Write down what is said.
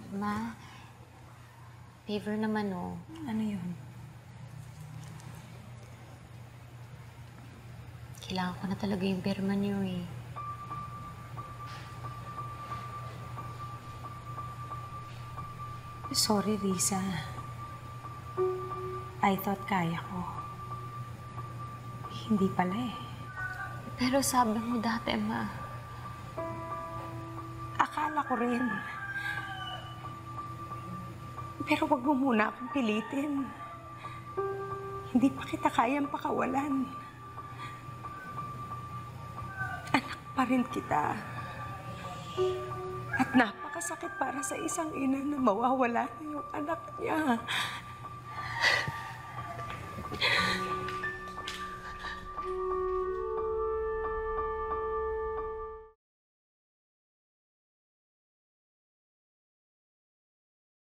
Ma, favor naman, oh. Ano yun? Kailangan ko na talaga yung pirma niyo, eh. Sorry, Risa. I thought kaya ko. Hindi pala eh. Pero sabi mo dati, Ma. Akala ko rin. Pero wag mo muna akong pilitin. Hindi pa kita kayang pakawalan. Anak pa rin kita. At napakasakit para sa isang ina na mawawala na yung anak niya.